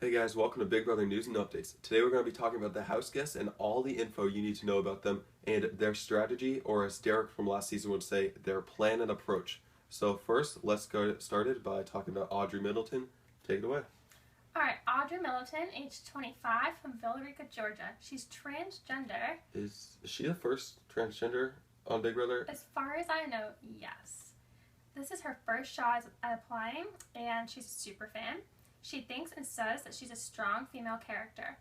Hey guys, welcome to Big Brother News and Updates. Today we're going to be talking about the house guests and all the info you need to know about them and their strategy, or as Derrick from last season would say, their plan and approach. So first, let's get started by talking about Audrey Middleton. Take it away. Alright, Audrey Middleton, age 25, from Villarica, Georgia. She's transgender. Is she the first transgender on Big Brother? As far as I know, yes. This is her first shot at applying, and she's a super fan. She thinks and says that she's a strong female character.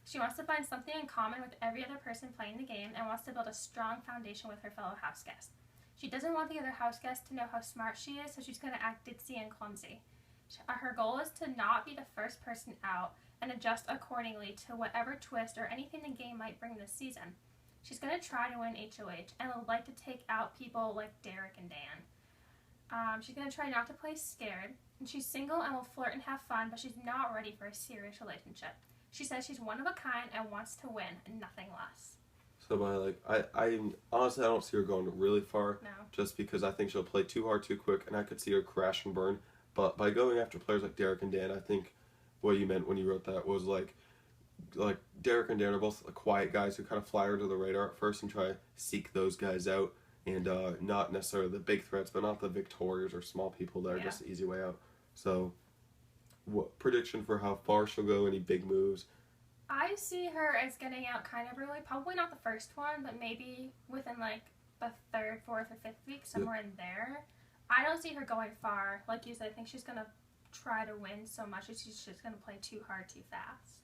She wants to find something in common with every other person playing the game and wants to build a strong foundation with her fellow house guests. She doesn't want the other house guests to know how smart she is, so she's going to act ditzy and clumsy. Her goal is to not be the first person out and adjust accordingly to whatever twist or anything the game might bring this season. She's going to try to win HOH and would like to take out people like Derrick and Dan. She's going to try not to play scared. And she's single and will flirt and have fun, but she's not ready for a serious relationship. She says she's one of a kind and wants to win, and nothing less. So I honestly I don't see her going really far. No. Just because I think she'll play too hard too quick, and I could see her crash and burn. But by going after players like Derrick and Dan, I think what you meant when you wrote that was like Derrick and Dan are both quiet guys who kind of fly under the radar at first and try to seek those guys out, and not necessarily the big threats, but not the victorious or small people that are just the easy way out. So, what prediction for how far she'll go? Any big moves? I see her as getting out kind of early. Probably not the first one, but maybe within like the third, fourth, or fifth week, somewhere in there. I don't see her going far. Like you said, I think she's going to try to win so much that she's just going to play too hard too fast.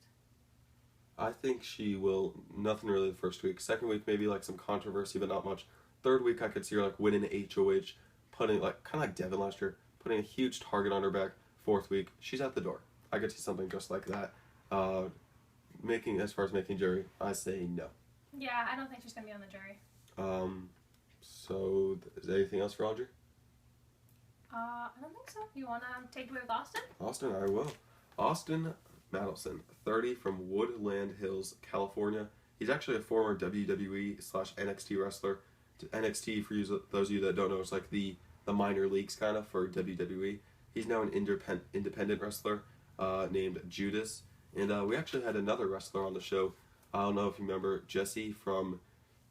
I think she will, nothing really the first week. Second week, maybe like some controversy, but not much. Third week, I could see her like winning HOH, putting kind of like Devin last year, putting a huge target on her back. Fourth week, she's at the door. I could see something just like that. As far as making jury, I say no. Yeah, I don't think she's going to be on the jury. So is there anything else for Audrey? I don't think so. You want to take it away with Austin? Austin, I will. Austin Madison, 30, from Woodland Hills, California. He's actually a former WWE/NXT wrestler. NXT, for those of you that don't know, it's like the minor leagues kind of for WWE. He's now an independent wrestler named Judas. And we actually had another wrestler on the show. I don't know if you remember Jesse from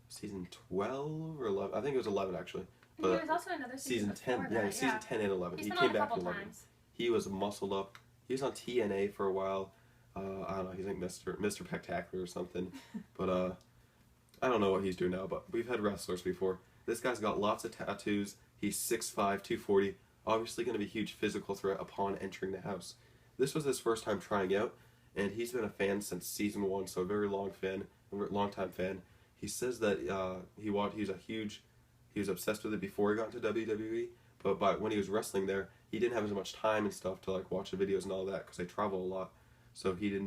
season 12 or 11. I think it was 11 actually. But he was also another season 10. That, season 10 and 11. He's he been came on a back in couple 11. times. He was muscled up. He was on TNA for a while. I don't know. He's like Mr. Spectacular or something. But I don't know what he's doing now. But we've had wrestlers before. This guy's got lots of tattoos. He's 6'5", 240. Obviously going to be a huge physical threat upon entering the house. This was his first time trying out, and he's been a fan since season 1, so a very long time fan. He says that he was obsessed with it before he got into WWE, but when he was wrestling there, he didn't have as much time and stuff to like watch the videos and all that because they travel a lot. So he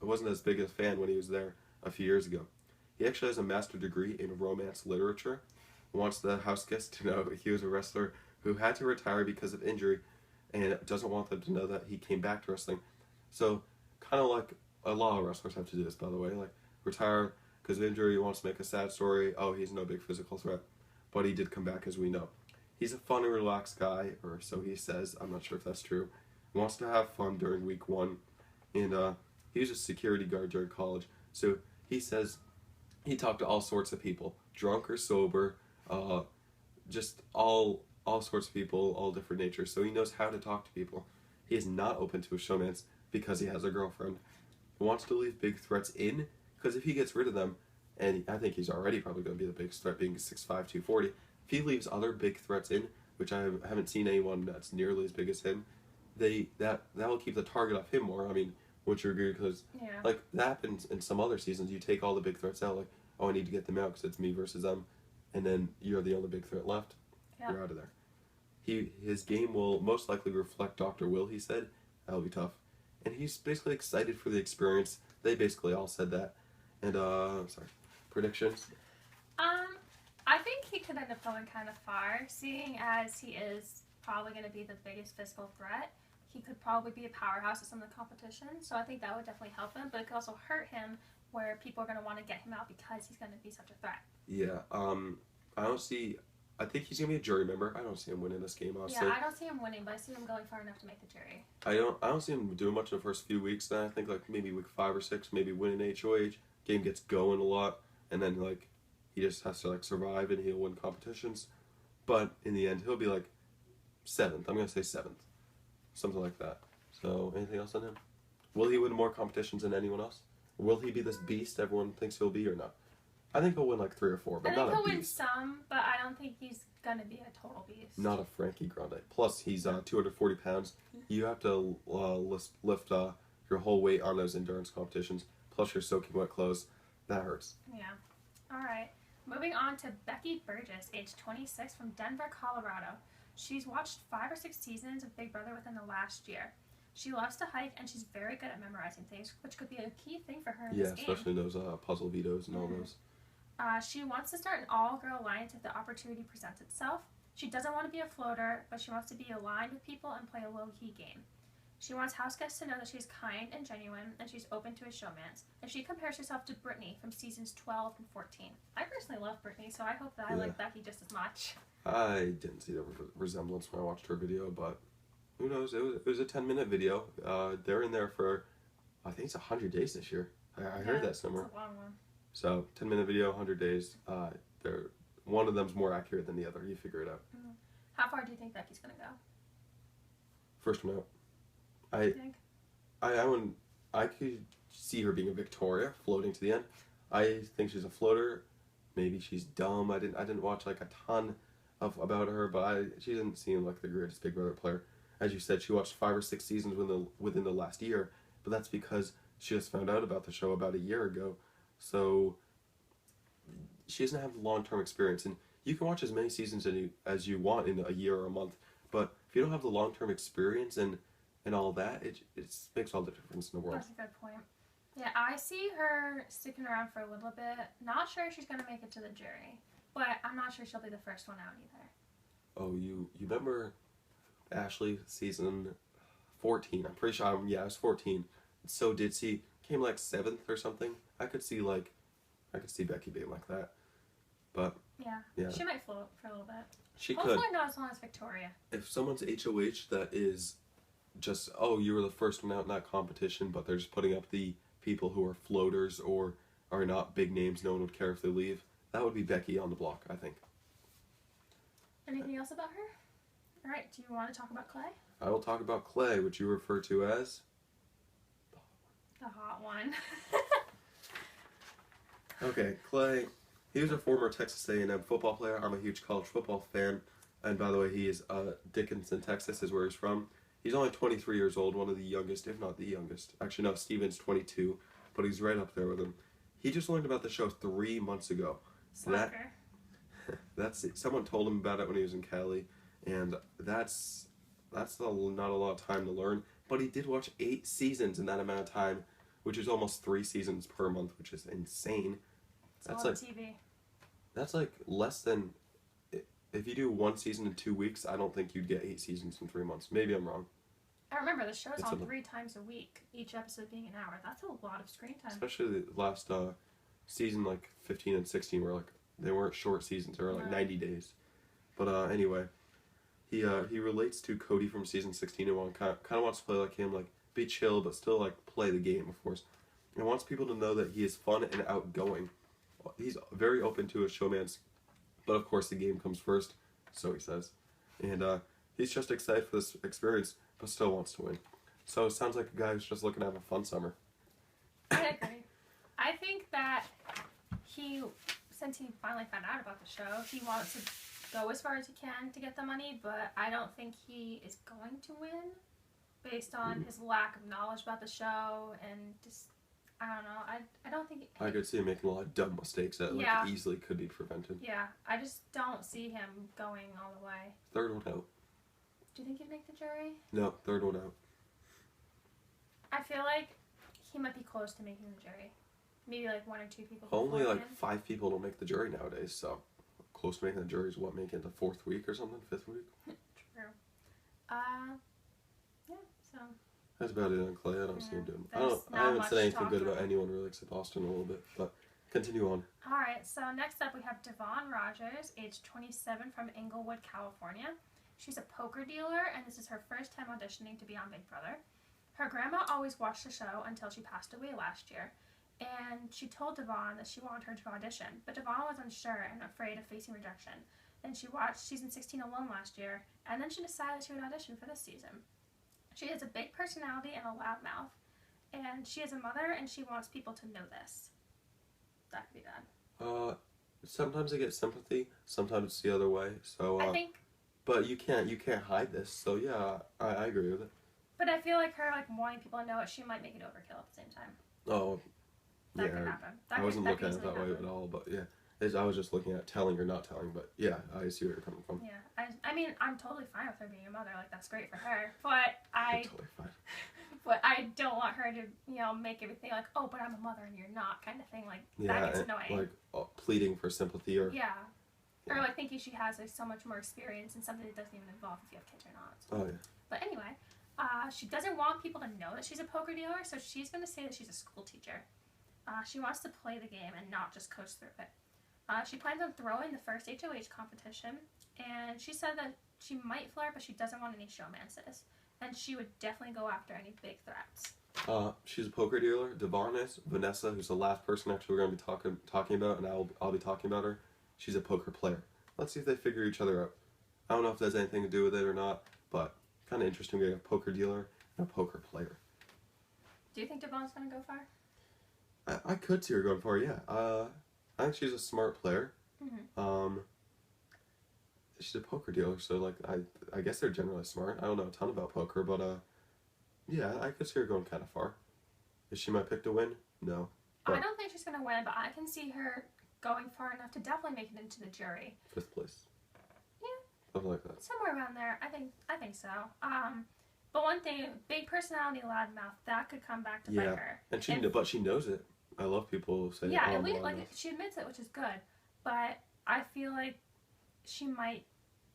wasn't as big a fan when he was there a few years ago. He actually has a master's degree in romance literature. Wants the house guest to know he was a wrestler who had to retire because of injury, and doesn't want them to know that he came back to wrestling. So, kind of like a lot of wrestlers have to do this, by the way, like retire because of injury. He wants to make a sad story. Oh, he's no big physical threat, but he did come back, as we know. He's a fun and relaxed guy, or so he says. I'm not sure if that's true. He wants to have fun during week 1, and he was a security guard during college. So he says he talked to all sorts of people, drunk or sober, just all sorts of people, all different natures. So he knows how to talk to people. He is not open to a showmance because he has a girlfriend. He wants to leave big threats in, because if he gets rid of them, and I think he's already probably going to be the biggest threat, being 6'5", 240. If he leaves other big threats in, which I haven't seen anyone that's nearly as big as him, that will keep the target off him more. I mean, would you agree? Because like that happens in some other seasons. You take all the big threats out, like, oh, I need to get them out because it's me versus them, and then you're the only big threat left. Yep. You're out of there. His game will most likely reflect Dr. Will, he said. That'll be tough. And he's basically excited for the experience. They basically all said that. And, predictions? I think he could end up going kind of far, seeing as he is probably going to be the biggest physical threat. He could probably be a powerhouse at some of the competition, so I think that would definitely help him, but it could also hurt him where people are going to want to get him out because he's going to be such a threat. Yeah, I don't see I think he's gonna be a jury member. I don't see him winning this game, honestly. Yeah, I don't see him winning, but I see him going far enough to make the jury. I don't see him doing much in the first few weeks. Then I think like maybe week 5 or 6, maybe winning HOH. Game gets going a lot, and then like he just has to like survive and he'll win competitions. But in the end, he'll be like 7th. I'm gonna say 7th, something like that. So anything else on him? Will he win more competitions than anyone else? Will he be this beast everyone thinks he'll be or not? I think he'll win like 3 or 4, but not a beast. I think he'll win some, but I don't think he's gonna be a total beast. Not a Frankie Grande. Plus, he's 240 pounds. You have to lift your whole weight on those endurance competitions. Plus, you're soaking wet clothes. That hurts. Yeah. All right. Moving on to Becky Burgess, age 26, from Denver, Colorado. She's watched 5 or 6 seasons of Big Brother within the last year. She loves to hike, and she's very good at memorizing things, which could be a key thing for her in this game. Yeah, especially those puzzle vetoes and all those. She wants to start an all-girl alliance if the opportunity presents itself. She doesn't want to be a floater, but she wants to be aligned with people and play a low-key game. She wants houseguests to know that she's kind and genuine, and she's open to a showmance. And she compares herself to Brittany from seasons 12 and 14. I personally love Brittany, so I hope that I like Becky just as much. I didn't see the resemblance when I watched her video, but who knows? It was a 10-minute video. They're in there for, I think it's 100 days this year. I heard that somewhere. It's a long one. So 10-minute video, 100 days. One of them's more accurate than the other. You figure it out. Mm-hmm. How far do you think Becky's gonna go? First one out. I think. I could see her being a Victoria, floating to the end. I think she's a floater. Maybe she's dumb. I didn't watch like a ton about her, but she didn't seem like the greatest Big Brother player. As you said, she watched 5 or 6 seasons within the last year, but that's because she just found out about the show about a year ago. So she doesn't have long-term experience, and you can watch as many seasons as you want in a year or a month, but if you don't have the long-term experience and all that, it makes all the difference in the world. That's a good point. Yeah, I see her sticking around for a little bit. Not sure she's going to make it to the jury, but I'm not sure she'll be the first one out either. Oh, you remember Ashley season 14? I'm pretty sure, it was 14. So came like 7th or something. I could see Becky being like that, but yeah, she might float for a little bit. She Hopefully could. not as long as Victoria. If someone's HOH that is just, you were the first one out in that competition, but they're just putting up the people who are floaters or are not big names, no one would care if they leave, that would be Becky on the block, I think. Anything else about her? All right, do you want to talk about Clay? I will talk about Clay, which you refer to as the hot one. Okay, Clay, he was a former Texas A&M football player. I'm a huge college football fan, and by the way, he is Dickinson, Texas is where he's from. He's only 23 years old, one of the youngest, if not the youngest. Actually, no, Steven's 22, but he's right up there with him. He just learned about the show 3 months ago. Slacker. That's it. Someone told him about it when he was in Cali, and that's not a lot of time to learn. But he did watch 8 seasons in that amount of time, which is almost 3 seasons per month, which is insane. That's like TV. That's like less than, if you do 1 season in 2 weeks, I don't think you'd get 8 seasons in 3 months. Maybe I'm wrong. I remember the show's on 3 times a week, each episode being an hour. That's a lot of screen time. Especially the last season, like 15 and 16, where like they weren't short seasons; they were like 90 days. But anyway, he relates to Cody from season 16 and kind of wants to play like him, like be chill but still like play the game, of course. And wants people to know that he is fun and outgoing. He's very open to a showmance, but of course the game comes first, so he says. And he's just excited for this experience, but still wants to win. So it sounds like a guy who's just looking to have a fun summer. I agree. I think that since he finally found out about the show, he wants to go as far as he can to get the money, but I don't think he is going to win based on his lack of knowledge about the show and just, I don't know. I don't think... I could see him making a lot of dumb mistakes that easily could be prevented. Yeah, I just don't see him going all the way. 3rd one out. Do you think he'd make the jury? No, 3rd one out. I feel like he might be close to making the jury. Maybe like 1 or 2 people. Only like 5 people don't make the jury nowadays, so close to making the jury is what, make it the 4th week or something? 5th week? True. Yeah, so. That's about it on Clay. I don't see him doing. I haven't said anything good about anyone really except Austin a little bit, but Continue on. Alright, so next up we have Devon Rogers, age 27, from Inglewood, California. She's a poker dealer, and this is her first time auditioning to be on Big Brother. Her grandma always watched the show until she passed away last year, and she told Devon that she wanted her to audition, but Devon was unsure and afraid of facing rejection. Then she watched season 16 alone last year, and then she decided she would audition for this season. She has a big personality and a loud mouth, and she is a mother, and she wants people to know this. That could be bad. Sometimes I get sympathy, sometimes it's the other way. So, I think, but you can't hide this. So yeah, I agree with it. but I feel like her wanting people to know it, she might make it overkill at the same time. Oh, That yeah. could happen. I wasn't looking at it easily that way happen. at all, but yeah. I was just looking at telling or not telling, but yeah, I see where you're coming from. Yeah, I mean, I'm totally fine with her being a mother. Like, that's great for her. But Totally fine. but I don't want her to, make everything like, oh, but I'm a mother and you're not, kind of thing. Like, that gets annoying. Like pleading for sympathy or... Yeah. Or like thinking she has so much more experience in something that doesn't even involve if you have kids or not. So. Oh, yeah. But anyway, she doesn't want people to know that she's a poker dealer, so she's going to say that she's a school teacher. She wants to play the game and not just coach through it. She plans on throwing the first HOH competition, and she said that she might flirt, but she doesn't want any showmances. And she would definitely go after any big threats. She's a poker dealer. Devon is. Vanessa, who's the last person actually we're going to be talking about, and I'll be talking about her. She's a poker player. Let's see if they figure each other out. I don't know if that has anything to do with it or not, but kind of interesting. We have a poker dealer and a poker player. Do you think Devon's going to go far? I could see her going far, yeah. I think she's a smart player. Mm-hmm. She's a poker dealer, so like I guess they're generally smart. I don't know a ton about poker, but yeah, I could see her going kind of far. Is she my pick to win? No. I don't think she's going to win, but I can see her going far enough to definitely make it into the jury. 5th place. Yeah. Something like that. Somewhere around there. I think so. But one thing, big personality, loud mouth, that could come back to bite her. And but she knows it. I love people saying, yeah, oh, at least loud like she admits it, which is good. But I feel like she might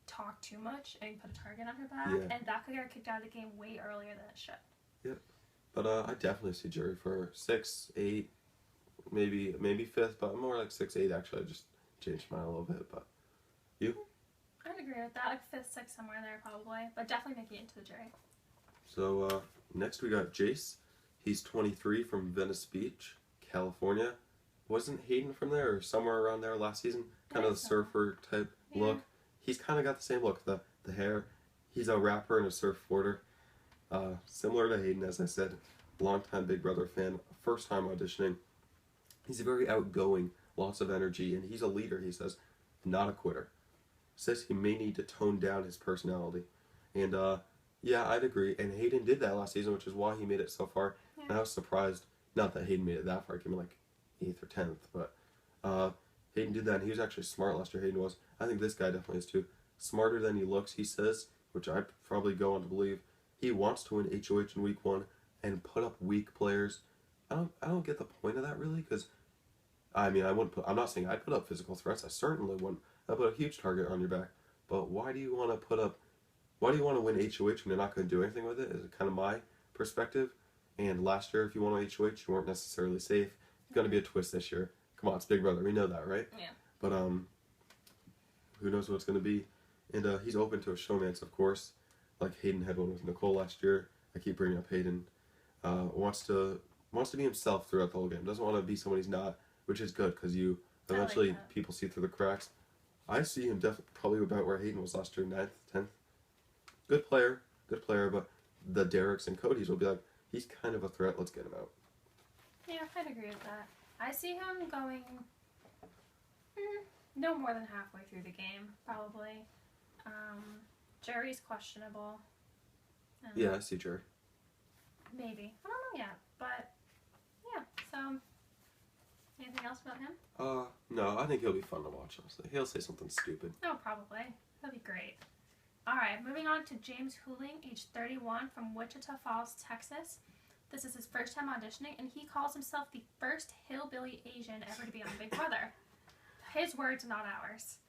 talk too much and put a target on her back, and that could get her kicked out of the game way earlier than it should. Yeah, but I definitely see jury for 6, 8, maybe 5th, but more like 6, 8. Actually, I just changed mine a little bit. But you? I'd agree with that. Like 5th, 6th, somewhere there probably, but definitely making it into the jury. So next we got Jace. He's 23 from Venice Beach, California. Wasn't Hayden from there or somewhere around there last season? Kind of the surfer type look. He's kind of got the same look, the hair. He's a rapper and a surfboarder. Similar to Hayden, as I said. Longtime Big Brother fan, first time auditioning. He's very outgoing, lots of energy, and he's a leader, he says, not a quitter. Says he may need to tone down his personality. And yeah, I'd agree. And Hayden did that last season, which is why he made it so far. Yeah. And I was surprised, not that Hayden made it that far, he came in like 8th or 10th, but Hayden did that, and he was actually smart last year, Hayden was. I think this guy definitely is too. Smarter than he looks, he says, which I probably go on to believe. He wants to win HOH in week 1 and put up weak players. I don't get the point of that, really, because, I mean, I'm not saying I'd put up physical threats, I certainly wouldn't. I'd put a huge target on your back, but why do you want to win HOH when you're not going to do anything with it, is kind of my perspective. And last year, if you won HOH, you weren't necessarily safe. It's going to be a twist this year. Come on, it's Big Brother. We know that, right? Yeah. But who knows what it's going to be. And he's open to a showmance, of course. Like Hayden had one with Nicole last year. I keep bringing up Hayden. Wants to be himself throughout the whole game. Doesn't want to be someone he's not, which is good because you eventually people see through the cracks. I see him probably about where Hayden was last year, 9th, 10th. Good player, but the Derricks and Codys will be like, he's kind of a threat, let's get him out. Yeah, I'd agree with that. I see him going no more than halfway through the game, probably. Jerry's questionable. Yeah, I see Jerry. Maybe. I don't know yet, but yeah, so anything else about him? No, I think he'll be fun to watch, honestly. He'll say something stupid. Oh, probably. That'd be great. Alright, moving on to James Huling, age 31, from Wichita Falls, Texas. This is his first time auditioning, and he calls himself the first hillbilly Asian ever to be on Big Brother. His words, not ours.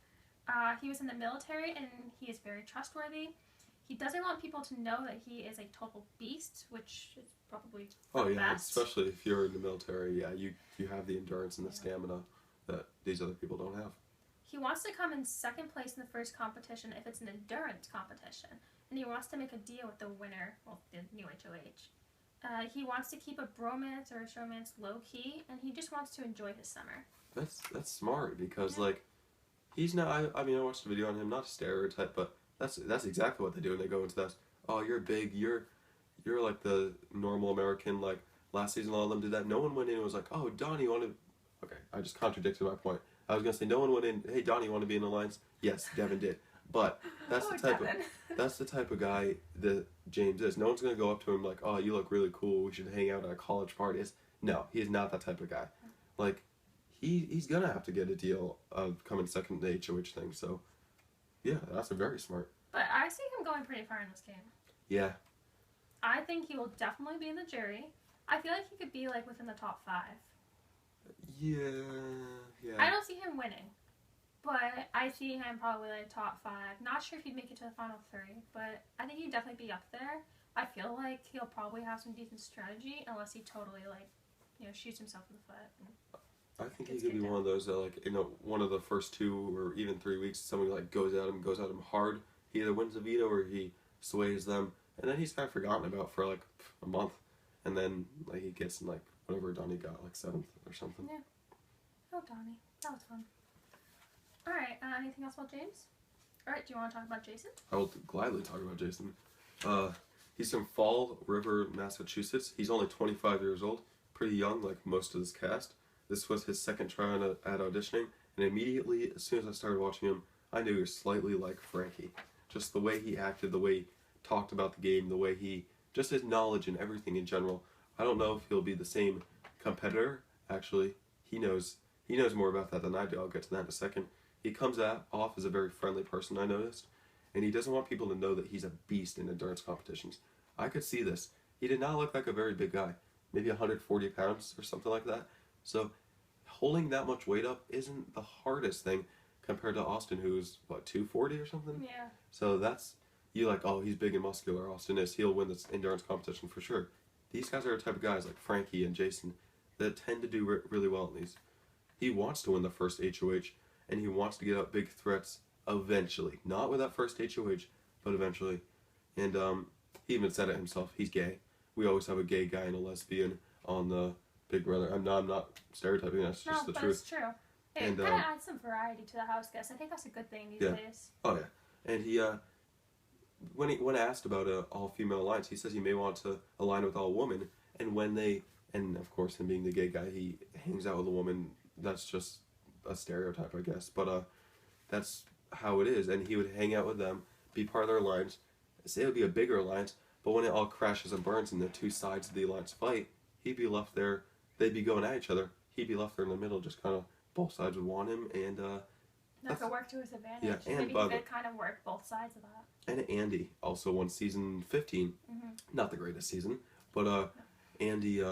He was in the military, and he is very trustworthy. He doesn't want people to know that he is a total beast, which is probably Oh the yeah, best. especially if you're in the military. Yeah, you have the endurance and the stamina that these other people don't have. He wants to come in second place in the first competition if it's an endurance competition, and he wants to make a deal with the winner, well, the new HOH. He wants to keep a bromance or a showmance low key, and he just wants to enjoy his summer. That's smart because like he's not. I mean, I watched a video on him. Not a stereotype, but that's exactly what they do when they go into that. Oh, you're big. You're like the normal American. Like last season, all of them did that. No one went in and was like, "Oh, Donnie, you want to?" Okay, I just contradicted my point. I was gonna say no one went in. Hey, Donnie, you want to be in the Alliance? Yes, Devin did. But that's the type Devin. that's the type of guy that James is. No one's gonna go up to him like, "Oh, you look really cool. We should hang out at a college party." No, he is not that type of guy. Like he's gonna have to get a deal of coming second in the HOH thing. So yeah, that's a very smart. But I see him going pretty far in this game. Yeah. I think he will definitely be in the jury. I feel like he could be like within the top 5. Yeah. I don't see him winning, but I see him probably like top 5. Not sure if he'd make it to the final 3, but I think he'd definitely be up there. I feel like he'll probably have some decent strategy unless he totally like, shoots himself in the foot. I think he could be one of those that like one of the first 2 or even 3 weeks somebody like goes at him hard. He either wins a veto or he sways them, and then he's kind of forgotten about for like a month, and then like he gets in like whatever Donnie got, like 7th or something. Yeah. Oh, Donnie, that was fun. All right. Anything else about James? All right. Do you want to talk about Jason? I will gladly talk about Jason. He's from Fall River, Massachusetts. He's only 25 years old, pretty young, like most of this cast. This was his second try at auditioning, and immediately, as soon as I started watching him, I knew he was slightly like Frankie. Just the way he acted, the way he talked about the game, the way just his knowledge and everything in general. I don't know if he'll be the same competitor. Actually, he knows more about that than I do. I'll get to that in a second. He comes off as a very friendly person, I noticed, and he doesn't want people to know that he's a beast in endurance competitions. I could see this. He did not look like a very big guy, maybe 140 pounds or something like that. So holding that much weight up isn't the hardest thing compared to Austin, who's, 240 or something? Yeah. So that's, you like, oh, he's big and muscular. Austin is. He'll win this endurance competition for sure. These guys are the type of guys like Frankie and Jason that tend to do really well in these. He wants to win the first HOH, and he wants to get up big threats eventually. Not with that first HOH, but eventually. And he even said it himself. He's gay. We always have a gay guy and a lesbian on the Big Brother. I'm not stereotyping. That's just the truth. It's true. It And, kind of adds some variety to the house guest. I think that's a good thing these days. Oh yeah. And he when asked about a all-female alliance, he says he may want to align with all women. And of course, him being the gay guy, he hangs out with a woman. That's just a stereotype, I guess. But that's how it is. And he would hang out with them, be part of their alliance. Say it would be a bigger alliance, but when it all crashes and burns and the two sides of the alliance fight, he'd be left there. They'd be going at each other. He'd be left there in the middle, just kind of both sides would want him. And that could work to his advantage. Yeah, and maybe he could kind of work both sides of that. And Andy also won season 15. Mm-hmm. Not the greatest season, but Andy,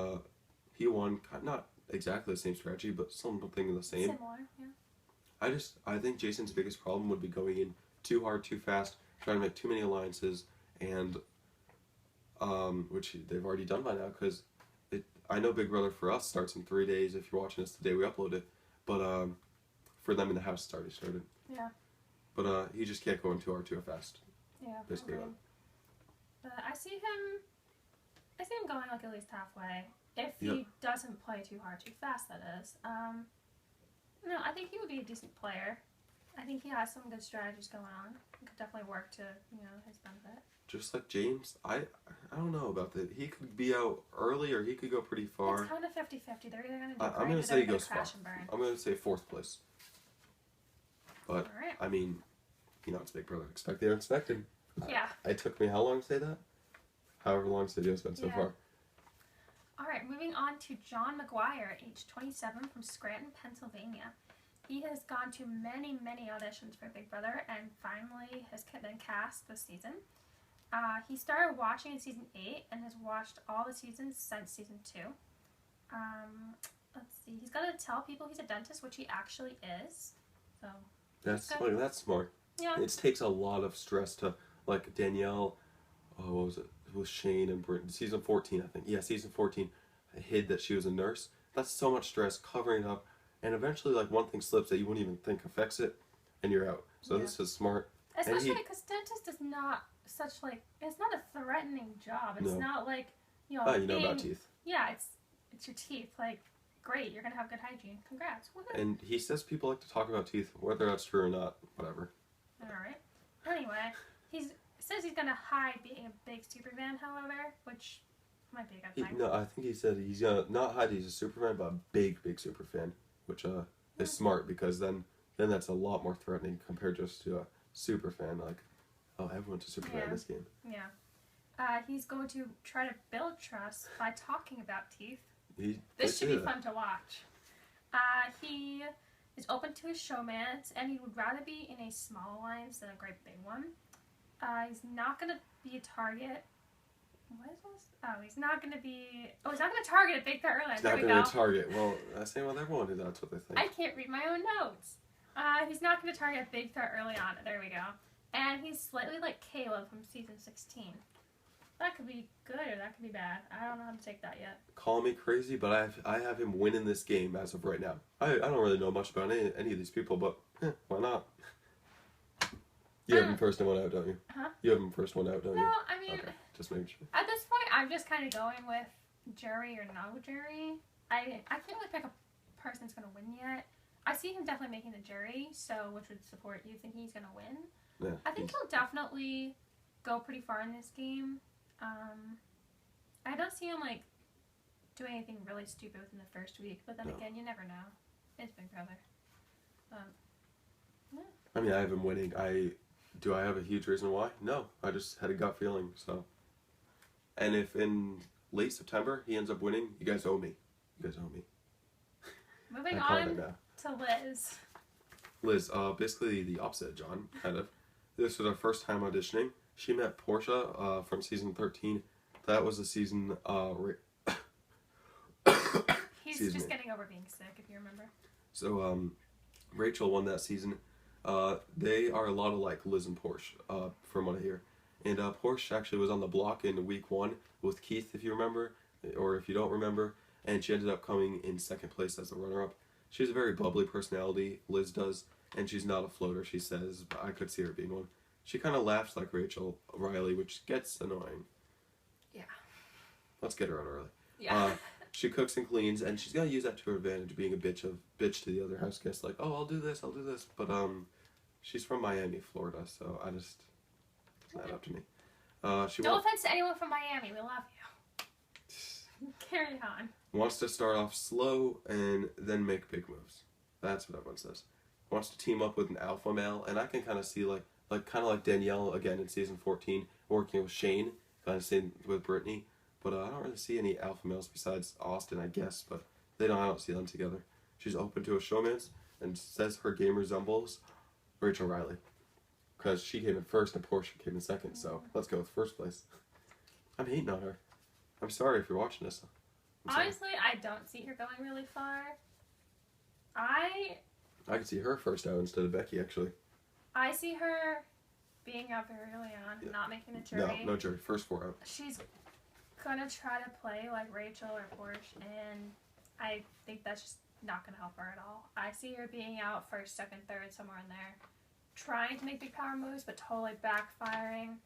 he won not exactly the same strategy, but something the same. Similar, yeah. I think Jason's biggest problem would be going in too hard, too fast, trying to make too many alliances, and which they've already done by now, because I know Big Brother for us starts in 3 days if you're watching this the day we upload it, but for them in the house it's already started. Yeah. But he just can't go in too hard, too fast. Yeah. Basically. Okay. But I see him going like at least halfway. If he doesn't play too hard, too fast, that is. No, I think he would be a decent player. I think he has some good strategies going on. He could definitely work to, his benefit. Just like James, I don't know about that. He could be out early or he could go pretty far. It's kind of 50-50. They're either going to do I'm going to say he goes far. And burn. I'm going to say 4th place. But, right. I mean, it's Big Brother. Expect the unexpected. Yeah. It took me how long to say that? However long this video's been so far. All right, moving on to John McGuire, age 27, from Scranton, Pennsylvania. He has gone to many, many auditions for Big Brother and finally has been cast this season. He started watching in season 8 and has watched all the seasons since season 2. Let's see. He's got to tell people he's a dentist, which he actually is. So that's smart. Yeah. It takes a lot of stress to like Danielle, what was it? It was Shane and Brittany. Season 14, I think. Yeah, season 14, hid that she was a nurse. That's so much stress, covering it up, and eventually, like, one thing slips that you wouldn't even think affects it, and you're out. So this is smart. Especially because dentist is not such, like, it's not a threatening job. It's not like, you know, you know about teeth. Yeah, it's your teeth. Like, great, you're going to have good hygiene. Congrats. Woo-hoo. And he says people like to talk about teeth, whether that's true or not, whatever. Alright. Anyway, says he's going to hide being a big super fan, however, which might be a good thing. No, I think he said he's going to not hide he's a super fan, but a big super fan, which is smart, because then that's a lot more threatening compared just to a super fan. Like, oh, everyone's a super fan in this game. Yeah. He's going to try to build trust by talking about teeth. This should be fun to watch. He is open to his showmans, and he would rather be in a small alliance than a great big one. He's not going to be a target. What is this? Oh, he's not going to be... Oh, he's not going to target a big threat early. He's not going to target. Well, same with everyone who that's what they think. I can't read my own notes. He's not going to target a big threat early on. There we go. And he's slightly like Caleb from season 16. That could be good or that could be bad. I don't know how to take that yet. Call me crazy, but I have him winning this game as of right now. I don't really know much about any of these people, but why not? You have him first one out, don't you? Huh? You have him first one out, don't you? No, I mean... Okay, just making sure. At this point, I'm just kind of going with jury or no jury. I can't really pick a person that's going to win yet. I see him definitely making the jury, so which would support you thinking he's going to win. Yeah, I think he'll definitely go pretty far in this game. I don't see him, like, doing anything really stupid within the first week, but then again, you never know. It's Big Brother. Yeah. I mean, I have him winning. Do I have a huge reason why? No, I just had a gut feeling, so. And if in late September he ends up winning, you guys owe me. You guys owe me. Moving on to Liz. Liz, basically the opposite of John, kind of. This was her first time auditioning. She met Portia from season 13. That was the season... He's just getting over being sick, if you remember. So, Rachel won that season. They are a lot like Liz and Porsche, from what I hear. And Porsche actually was on the block in week 1 with Keith, if you remember, or if you don't remember. And she ended up coming in second place as the runner-up. She has a very bubbly personality, Liz does, and she's not a floater, she says, but I could see her being one. She kind of laughs like Rachel Riley, which gets annoying. Yeah. Let's get her out early. Yeah. She cooks and cleans, and she's gonna use that to her advantage, being a bitch to the other house guests, like, oh, I'll do this. But she's from Miami, Florida, so it's not up to me. No offense to anyone from Miami, we love you. Carry on. Wants to start off slow and then make big moves. That's what everyone says. Wants to team up with an alpha male, and I can kind of see kind of like Danielle again in season 14, working with Shane, kind of same with Brittany. But I don't really see any alpha males besides Austin, I guess. But I don't see them together. She's open to a showmance and says her game resembles Rachel Riley, because she came in first and Portia came in second. So let's go with first place. I'm hating on her. I'm sorry if you're watching this. Honestly, I don't see her going really far. I can see her first out instead of Becky, actually. I see her being out very early on, not making the jury. No jury. First 4 out. She's gonna try to play like Rachel or Porsche, and I think that's just not gonna help her at all. I see her being out first, second, third, somewhere in there, trying to make big power moves, but totally backfiring.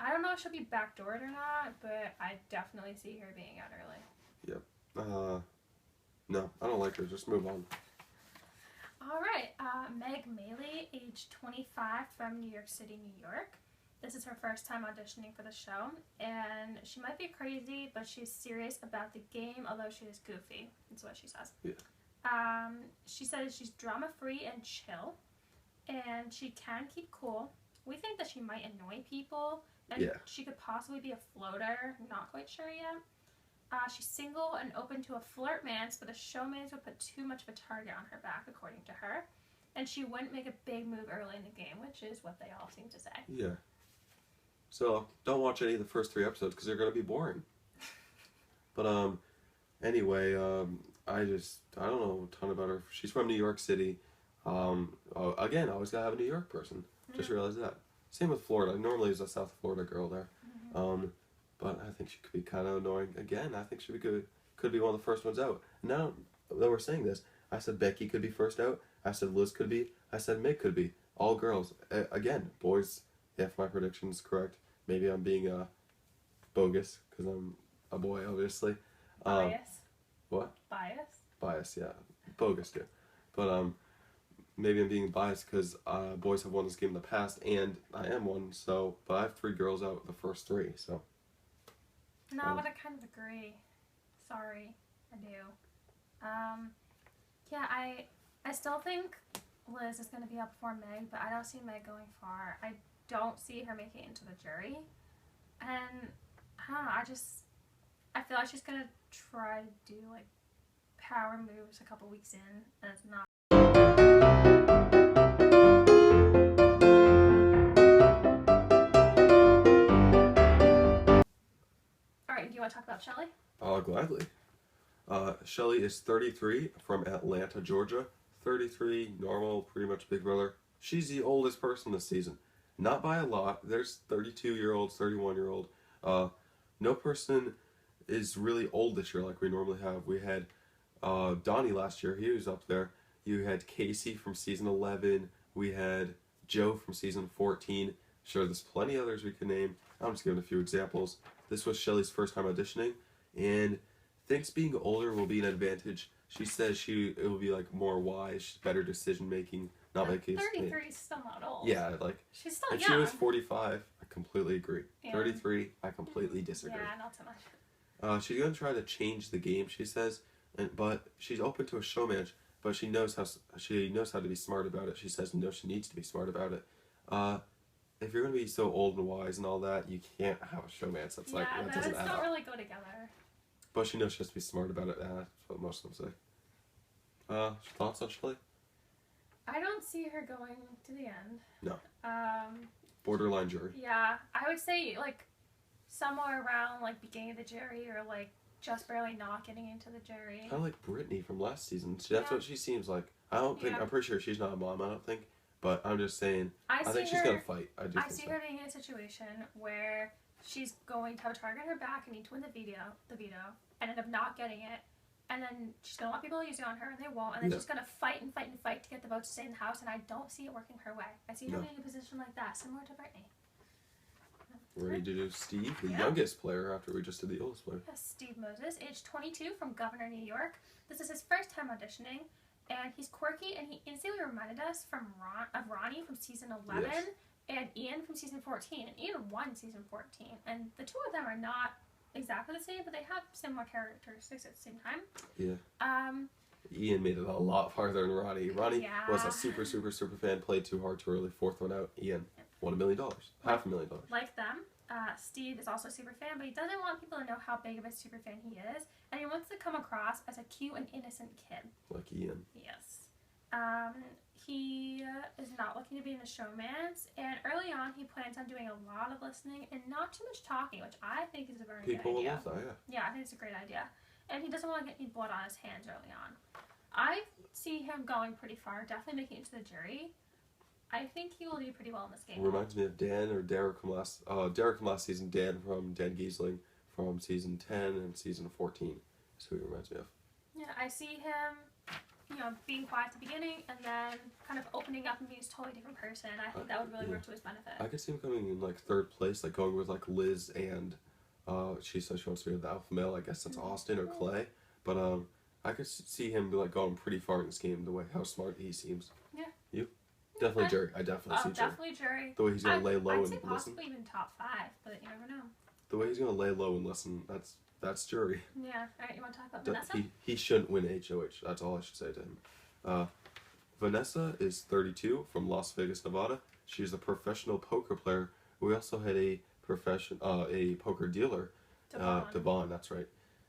I don't know if she'll be backdoored or not, but I definitely see her being out early. Yep. No, I don't like her. Just move on. Alright, Meg Maley, age 25, from New York City, New York. This is her first time auditioning for the show, and she might be crazy, but she's serious about the game, although she is goofy. That's what she says. Yeah. She says she's drama-free and chill, and she can keep cool. We think that she might annoy people, and she could possibly be a floater. Not quite sure yet. She's single and open to a flirtmance, but the showmans would put too much of a target on her back, according to her. And she wouldn't make a big move early in the game, which is what they all seem to say. Yeah. So, don't watch any of the first 3 episodes, because they're going to be boring. But, anyway, I don't know a ton about her. She's from New York City. Again, always got to have a New York person. Just realized that. Same with Florida. Normally is a South Florida girl there. Mm-hmm. But I think she could be kind of annoying. Again, I think she could be one of the first ones out. Now that we're saying this, I said Becky could be first out. I said Liz could be. I said Meg could be. All girls. Again, boys, if my prediction's correct. Maybe I'm being bogus because I'm a boy, obviously. Bias. What? Bias. Bias, yeah. Bogus, too. But maybe I'm being biased because boys have won this game in the past, and I am one. So, but I have 3 girls out the first 3. So. No, but I kind of agree. Sorry, I do. Yeah, I still think Liz is going to be up before Meg, but I don't see Meg going far. I don't see her making it into the jury. And, I don't know, I feel like she's going to try to do, like, power moves a couple weeks in, and it's not. Alright, do you want to talk about Shelly? Gladly. Shelly is 33 from Atlanta, Georgia. 33, normal, pretty much big brother. She's the oldest person this season. Not by a lot. There's 32-year-olds, 31-year-old. No person is really old this year like we normally have. We had Donnie last year. He was up there. You had Casey from season 11. We had Joe from season 14. Sure, there's plenty others we could name. I'm just giving a few examples. This was Shelly's first time auditioning, and thinks being older will be an advantage. She says it will be like more wise, better decision making, not making. 33 is still not old. Yeah, like she's still if young. she was 45, I completely agree. Yeah. 33, I completely disagree. Yeah, not so much. She's gonna try to change the game, she says, but she's open to a showmatch. But she knows how to be smart about it. She says no, she needs to be smart about it. If you're gonna be so old and wise and all that, you can't have a showmance. That's like that doesn't add up. Don't really go together. But she knows she has to be smart about it. That's what most of them say. Thoughts on Shelly? I don't see her going to the end. No. Borderline jury. Yeah, I would say like somewhere around like beginning of the jury or like just barely not getting into the jury. Kind of like Brittany from last season. That's what she seems like. I don't think. I'm pretty sure she's not a mom. I don't think. But I'm just saying. I think she's gonna fight. I see her being in a situation where she's going to have a target on her back and need to win the veto, and end up not getting it, and then she's gonna want people to use it on her, and they won't, and then she's gonna fight and fight and fight to get the votes to stay in the house, and I don't see it working her way. I see her being in a position like that, similar to Brittany. Ready to do Steve, the youngest player after we just did the oldest player. Yes, Steve Moses, age 22, from Governor, New York. This is his first time auditioning, and he's quirky, and he instantly reminded us of Ronnie from season 11 and Ian from season 14. And Ian won season 14, and the two of them are not exactly the same, but they have similar characteristics at the same time. Yeah. Ian made it a lot farther than Ronnie. Ronnie was a super fan, played too hard too early, 4th one out. Ian won $1 million, $500,000. Like them, Steve is also a super fan, but he doesn't want people to know how big of a super fan he is, and he wants to come across as a cute and innocent kid. Like Ian. Yes. He is not looking to be in the showmance, and early on he plans on doing a lot of listening and not too much talking, which I think is a very good idea. People will love that, Yeah, I think it's a great idea. And he doesn't want to get any blood on his hands early on. I see him going pretty far, definitely making it to the jury. I think he will do pretty well in this game. Reminds me of Dan or Derrick from last season. Dan Giesling from season 10 and season 14. That's who he reminds me of. Yeah, I see him, being quiet at the beginning and then kind of opening up and being a totally different person. I think that would really work to his benefit. I could see him coming in like 3rd place, like going with like Liz and she says she wants to be the alpha male. I guess that's Austin or Clay. But I could see him like going pretty far in this game the way how smart he seems. Yeah. You? Definitely jury. I definitely see jury. Definitely jury. The way he's gonna lay low and listen. I'd say possibly even top 5, but you never know. The way he's gonna lay low and listen, that's jury. Yeah. Alright, you want to talk about Vanessa? He shouldn't win HOH. That's all I should say to him. Vanessa is 32 from Las Vegas, Nevada. She's a professional poker player. We also had a poker dealer, Devon. That's right.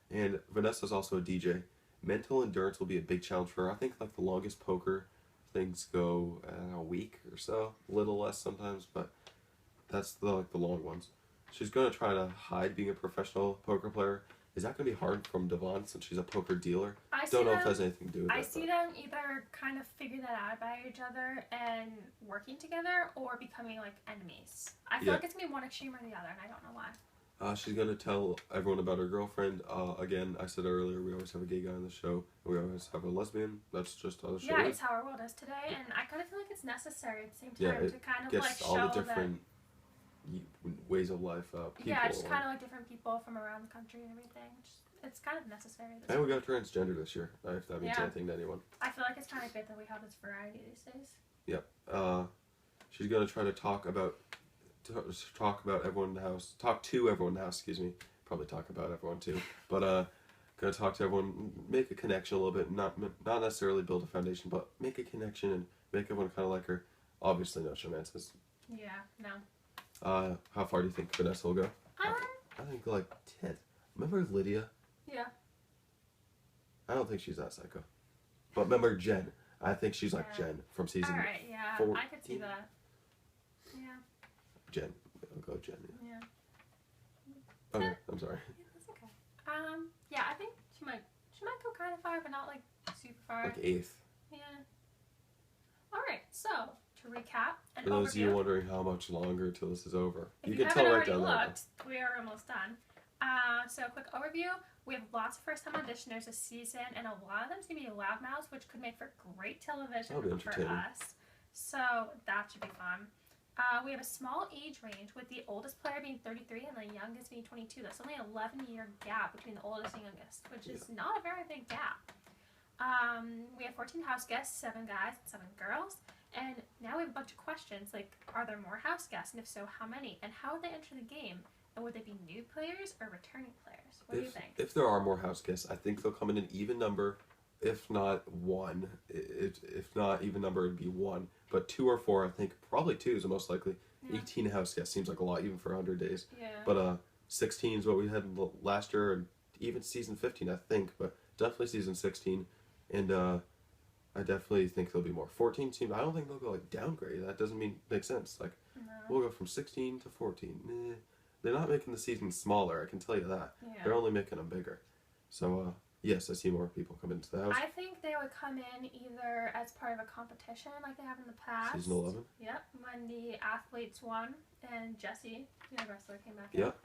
And Vanessa's also a DJ. Mental endurance will be a big challenge for her. I think like the longest poker things go a week or so, a little less sometimes, but that's the long ones. She's gonna try to hide being a professional poker player Is that going to be hard from Devon since she's a poker dealer? I Don't know them, if that has anything to do with it. I see them either kind of figure that out about each other and working together, or becoming like enemies. I feel like it's going to be one extreme or the other, and I don't know why. She's going to tell everyone about her girlfriend. Again, I said earlier, we always have a gay guy on the show. We always have a lesbian. That's just how the show is. Yeah, it's how our world is today, and I kind of feel like it's necessary at the same time to kind of like show all the different ways of life. People, just kind of like different people from around the country and everything. It's kind of necessary. And we got transgender this year, if that means anything to anyone. I feel like it's kind of good that we have this variety these days. Yep. She's going to try to talk about everyone in the house. Talk to everyone in the house, excuse me. Probably talk about everyone too. But going to talk to everyone, make a connection a little bit. Not necessarily build a foundation, but make a connection and make everyone kind of like her. Obviously, no romances. Yeah, no. How far do you think Vanessa will go? I think like 10. Remember Lydia? Yeah. I don't think she's that psycho. But remember Jen? I think she's like Jen from season 14. Alright, yeah. I could see that. Yeah. Jen. I'll go Jen. Yeah. Okay, I'm sorry. Yeah, that's okay. Yeah, I think she might go kind of far, but not like super far. Like 8th. Yeah. Alright, so to recap and For those of you wondering how much longer till this is over, if you can tell right down there. We are almost done. So a quick overview. We have lots of first-time auditioners this season, and a lot of them seem to be loudmouths, which could make for great television for us. So that should be fun. We have a small age range, with the oldest player being 33 and the youngest being 22. That's only an 11-year gap between the oldest and youngest, which is not a very big gap. We have 14 house guests, 7 guys and 7 girls. And now we have a bunch of questions, like, are there more house guests? And if so, how many? And how would they enter the game? And would they be new players or returning players? What do you think? If there are more house guests, I think they'll come in an even number, if not 1. If not even number, it'd be 1. But 2 or 4, I think probably 2 is the most likely. 18 house guests seems like a lot, even for 100 days. Yeah. But 16 is what we had last year, and even season 15, I think. But definitely season 16. And I definitely think there'll be more. 14 seems, I don't think they'll go like downgrade. That doesn't make sense. Like, we'll go from 16 to 14. They're not making the season smaller, I can tell you that. Yeah. They're only making them bigger. So, yes, I see more people come into the house. I think they would come in either as part of a competition like they have in the past. Season 11? Yep, when the athletes won and Jesse, the wrestler, came back in. Yep.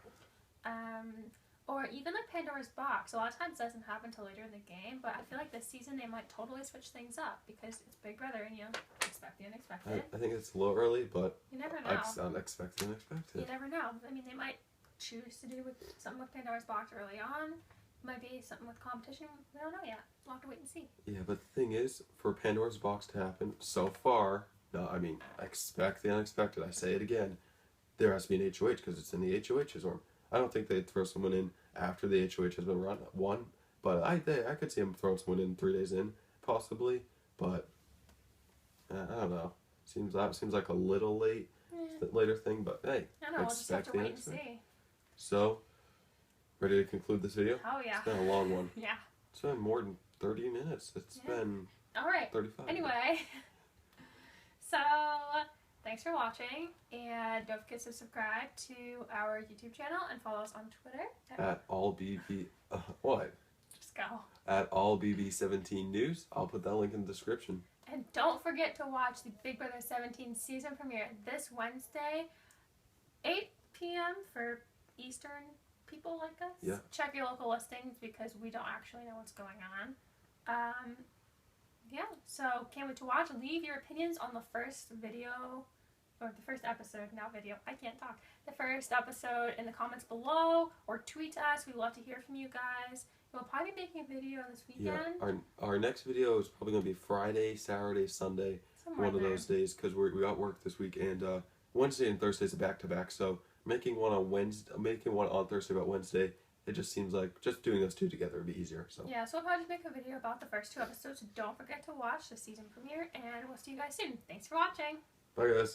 Or even like Pandora's Box. A lot of times it doesn't happen until later in the game, but I feel like this season they might totally switch things up because it's Big Brother and you expect the unexpected. I think it's a little early, but you never know. Unexpected. You never know. I mean, they might choose to do something with Pandora's Box early on. Might be something with competition. We don't know yet. We'll have to wait and see. Yeah, but the thing is, for Pandora's Box to happen, so far, I expect the unexpected. I say it again. There has to be an HOH because it's in the HOH's room. I don't think they'd throw someone in after the HOH has been won, but I could see them throwing someone in 3 days in, possibly, but I don't know. Seems like a little late, later thing, but hey, I know, we'll just have to wait and see. So, ready to conclude this video? Oh yeah. It's been a long one. Yeah. It's been more than 30 minutes. It's been all right. 35. Anyway, so thanks for watching, and don't forget to subscribe to our YouTube channel and follow us on Twitter at allbb. What? Just go. At allbb17 news. I'll put that link in the description. And don't forget to watch the Big Brother 17 season premiere this Wednesday, 8 p.m. for Eastern people like us. Yeah. Check your local listings because we don't actually know what's going on. Yeah, so can't wait to watch. Leave your opinions on the first video, or the first episode, not video, I can't talk. The first episode in the comments below, or tweet us. We love to hear from you guys. We'll probably be making a video this weekend. Yeah, our next video is probably going to be Friday, Saturday, Sunday, somewhere one of those days, because we got work this week, and Wednesday and Thursday is a back-to-back, so making one on Thursday about Wednesday, it just seems like just doing those 2 together would be easier. So yeah, so we'll probably just make a video about the first 2 episodes. So don't forget to watch the season premiere, and we'll see you guys soon. Thanks for watching. Bye, guys.